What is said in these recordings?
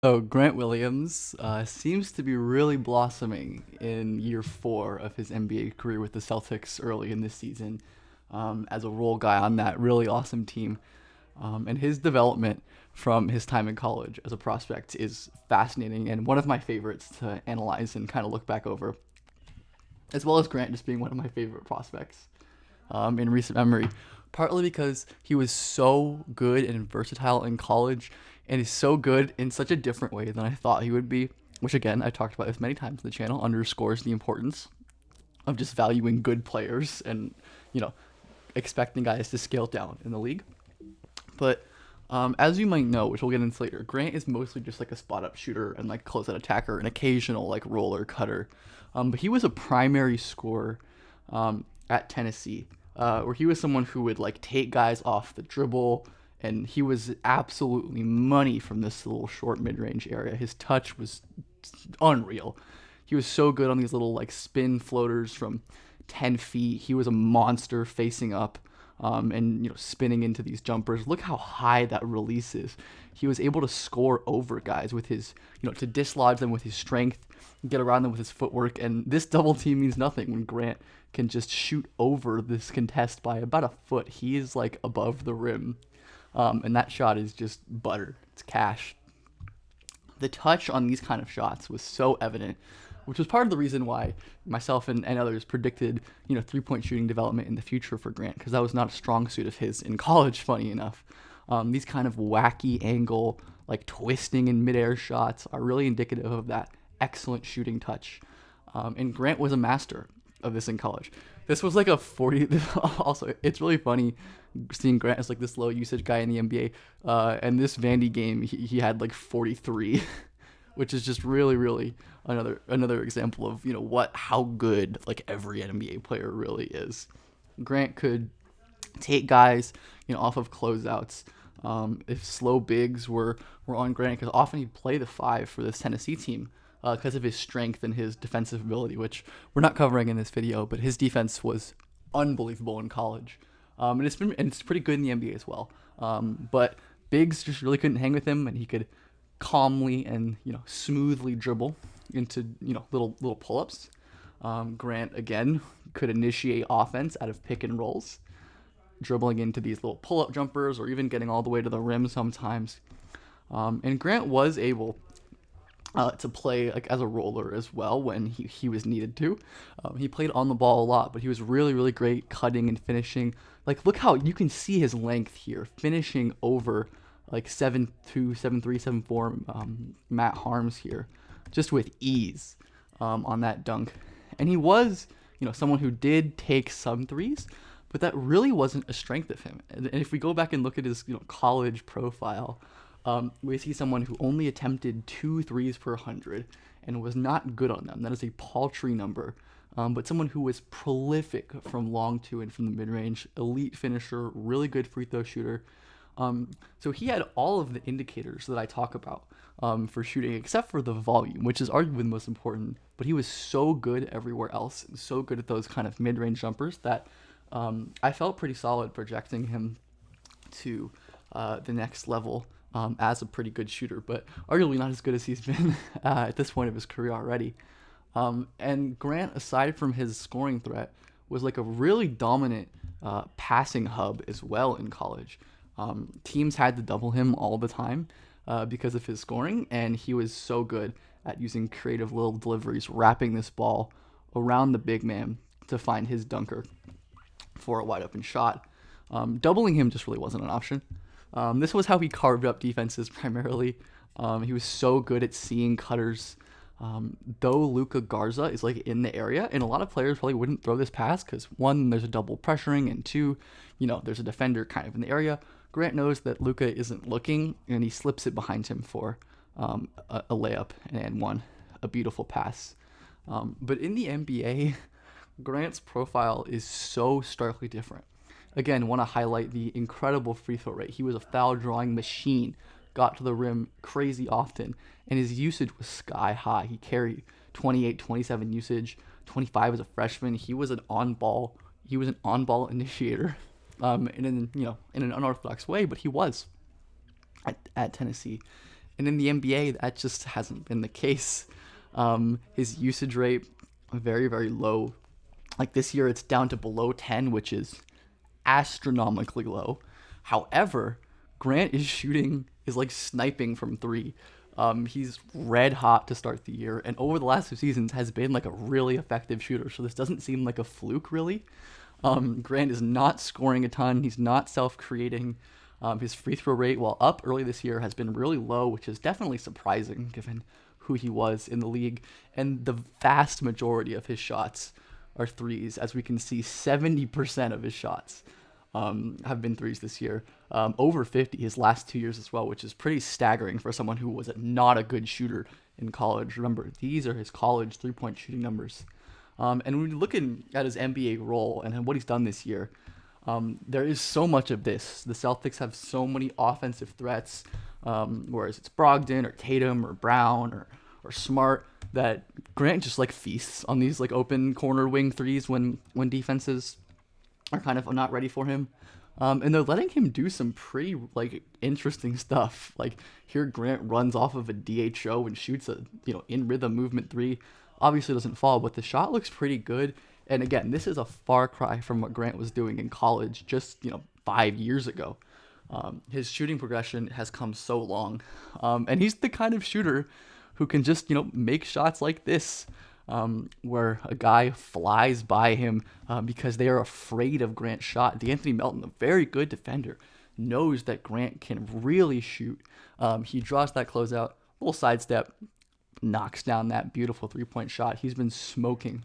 So Grant Williams seems to be really blossoming in year 4 of his NBA career with the Celtics early in this season as a role guy on that really awesome team. And his development from his time in college as a prospect is fascinating and one of my favorites to analyze and kind of look back over, as well as Grant just being one of my favorite prospects in recent memory, partly because he was so good and versatile in college and is so good in such a different way than I thought he would be, which again, I talked about this many times in the channel, underscores the importance of just valuing good players and, you know, expecting guys to scale down in the league. But as you might know, which we'll get into later, Grant is mostly just like a spot up shooter and like closeout attacker, an occasional like roller cutter. But he was a primary scorer at Tennessee, where he was someone who would like take guys off the dribble, and he was absolutely money from this little short mid range area. His touch was unreal. He was so good on these little like spin floaters from 10 feet. He was a monster facing up and spinning into these jumpers. Look how high that release is. He was able to score over guys with his, to dislodge them with his strength, get around them with his footwork. And this double team means nothing when Grant can just shoot over this contest by about a foot. He is like above the rim. And that shot is just butter. It's cash. The touch on these kind of shots was so evident, which was part of the reason why myself and others predicted, three-point shooting development in the future for Grant, because that was not a strong suit of his in college, funny enough. These kind of wacky angle, like twisting in midair shots are really indicative of that excellent shooting touch. And Grant was a master of this in college. This was like a 40. Also, it's really funny seeing Grant as like this low usage guy in the NBA. And this Vandy game, he had like 43, which is just really, really another example of how good like every NBA player really is. Grant could take guys off of closeouts. If slow bigs were on Grant, because often he'd play the 5 for this Tennessee team. Because of his strength and his defensive ability, which we're not covering in this video, but his defense was unbelievable in college, and it's pretty good in the NBA as well. But bigs just really couldn't hang with him, and he could calmly and smoothly dribble into little pull-ups. Grant again could initiate offense out of pick and rolls, dribbling into these little pull-up jumpers, or even getting all the way to the rim sometimes. And Grant was able to play like as a roller as well when he was needed to. He played on the ball a lot, but he was really, really great cutting and finishing. Like, look how you can see his length here, finishing over like 7'2", 7'3", 7'4", Matt Harms here, just with ease on that dunk. And he was, someone who did take some threes, but that really wasn't a strength of him. And if we go back and look at his college profile, we see someone who only attempted 2 threes per 100 and was not good on them. That is a paltry number. But someone who was prolific from long two and from the mid-range, elite finisher, really good free throw shooter. So he had all of the indicators that I talk about for shooting, except for the volume, which is arguably the most important. But he was so good everywhere else, and so good at those kind of mid-range jumpers that I felt pretty solid projecting him to the next level. As a pretty good shooter, but arguably not as good as he's been at this point of his career already. And Grant, aside from his scoring threat, was like a really dominant passing hub as well in college. Teams had to double him all the time because of his scoring, and he was so good at using creative little deliveries, wrapping this ball around the big man to find his dunker for a wide open shot. Doubling him just really wasn't an option. This was how he carved up defenses primarily. He was so good at seeing cutters. Though Luka Garza is like in the area, and a lot of players probably wouldn't throw this pass because 1, there's a double pressuring, and 2, there's a defender kind of in the area. Grant knows that Luka isn't looking, and he slips it behind him for a layup and 1, a beautiful pass. But in the NBA, Grant's profile is so starkly different. Again, want to highlight the incredible free throw rate. He was a foul drawing machine, got to the rim crazy often, and his usage was sky high. He carried 28, 27 usage, 25 as a freshman. He was an on-ball initiator, in an unorthodox way, but he was at Tennessee. And in the NBA, that just hasn't been the case. His usage rate, very, very low. Like this year, it's down to below 10, which is astronomically low. However, Grant is like sniping from three. He's red hot to start the year, and over the last 2 seasons has been like a really effective shooter. So this doesn't seem like a fluke, really. Grant is not scoring a ton. He's not self-creating. His free throw rate, while up early this year, has been really low, which is definitely surprising given who he was in the league. And the vast majority of his shots are threes. As we can see, 70% of his shots have been threes this year. Over 50 his last 2 years as well, which is pretty staggering for someone who was not a good shooter in college. Remember, these are his college three-point shooting numbers. And when you're looking at his NBA role and what he's done this year, there is so much of this. The Celtics have so many offensive threats, whereas it's Brogdon or Tatum or Brown or Smart, that Grant just like feasts on these like open corner wing threes when defenses are kind of not ready for him. And they're letting him do some pretty like interesting stuff. Like here, Grant runs off of a DHO and shoots a in rhythm movement three. Obviously doesn't fall, but the shot looks pretty good. And again, this is a far cry from what Grant was doing in college just 5 years ago. His shooting progression has come so long, and he's the kind of shooter who can just make shots like this, where a guy flies by him because they are afraid of Grant's shot. D'Anthony Melton, a very good defender, knows that Grant can really shoot. He draws that closeout, little sidestep, knocks down that beautiful three-point shot. He's been smoking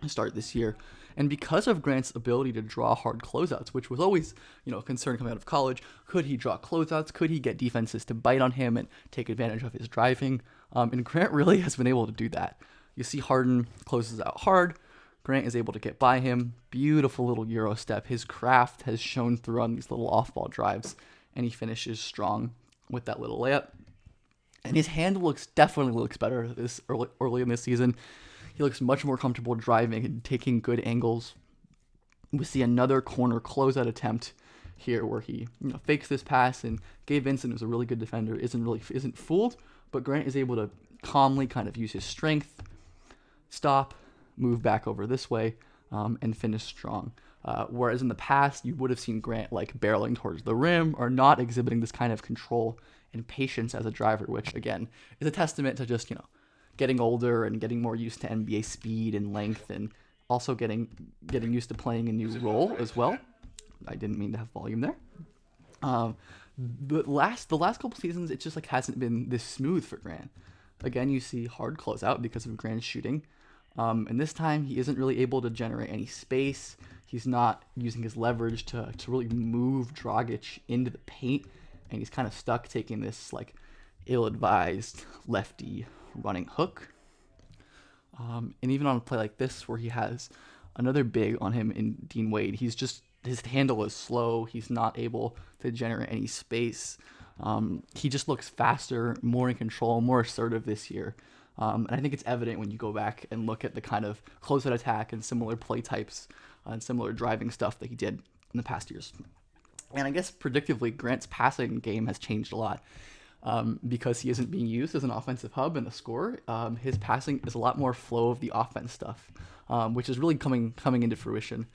to start this year. And because of Grant's ability to draw hard closeouts, which was always, a concern coming out of college, could he draw closeouts? Could he get defenses to bite on him and take advantage of his driving? And Grant really has been able to do that. You see Harden closes out hard. Grant is able to get by him. Beautiful little Euro step. His craft has shown through on these little off-ball drives, and he finishes strong with that little layup. And his hand definitely looks better this early in this season. He looks much more comfortable driving and taking good angles. We see another corner closeout attempt here where he fakes this pass, and Gabe Vincent, who's a really good defender, isn't fooled, but Grant is able to calmly kind of use his strength, stop, move back over this way, and finish strong. Whereas in the past, you would have seen Grant like barreling towards the rim or not exhibiting this kind of control and patience as a driver, which again is a testament to just getting older and getting more used to NBA speed and length, and also getting used to playing a new role as well. I didn't mean to have volume there. The last couple seasons, it just like hasn't been this smooth for Grant. Again, you see hard closeout because of Grant's shooting. And this time, he isn't really able to generate any space. He's not using his leverage to really move Dragic into the paint, and he's kind of stuck taking this like ill-advised lefty running hook. And even on a play like this where he has another big on him in Dean Wade, his handle is slow. He's not able to generate any space. He just looks faster, more in control, more assertive this year. And I think it's evident when you go back and look at the kind of closeout attack and similar play types and similar driving stuff that he did in the past years. And I guess predictably, Grant's passing game has changed a lot. Because he isn't being used as an offensive hub and a scorer, his passing is a lot more flow of the offense stuff, which is really coming into fruition.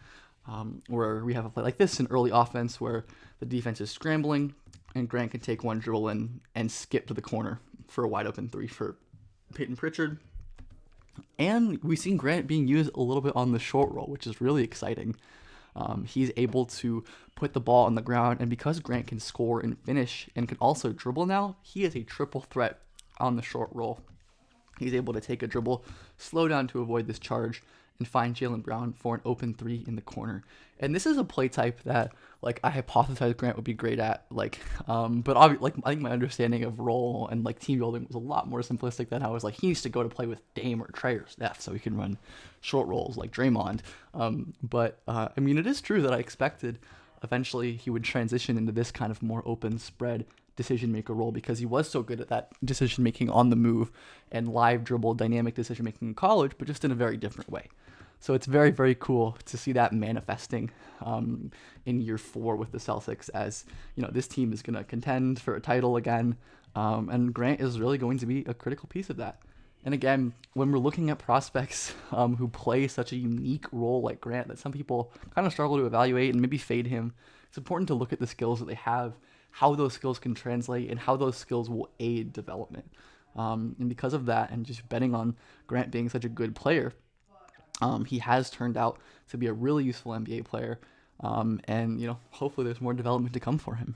Where we have a play like this in early offense where the defense is scrambling and Grant can take one dribble and skip to the corner for a wide open three for Peyton Pritchard. And we've seen Grant being used a little bit on the short roll, which is really exciting. He's able to put the ball on the ground, and because Grant can score and finish and can also dribble now, he is a triple threat on the short roll. He's able to take a dribble, slow down to avoid this charge, and find Jaylen Brown for an open three in the corner. And this is a play type that I hypothesized Grant would be great at. But I think my understanding of role and team building was a lot more simplistic than I was he needs to go to play with Dame or Trey or Steph so he can run short rolls like Draymond. But it is true that I expected eventually he would transition into this kind of more open spread decision maker role because he was so good at that decision making on the move and live dribble dynamic decision making in college, but just in a very different way. So it's very, very cool to see that manifesting in year 4 with the Celtics as, this team is going to contend for a title again. And Grant is really going to be a critical piece of that. And again, when we're looking at prospects who play such a unique role like Grant that some people kind of struggle to evaluate and maybe fade him, it's important to look at the skills that they have, how those skills can translate, and how those skills will aid development. And because of that, and just betting on Grant being such a good player, he has turned out to be a really useful NBA player. And hopefully there's more development to come for him.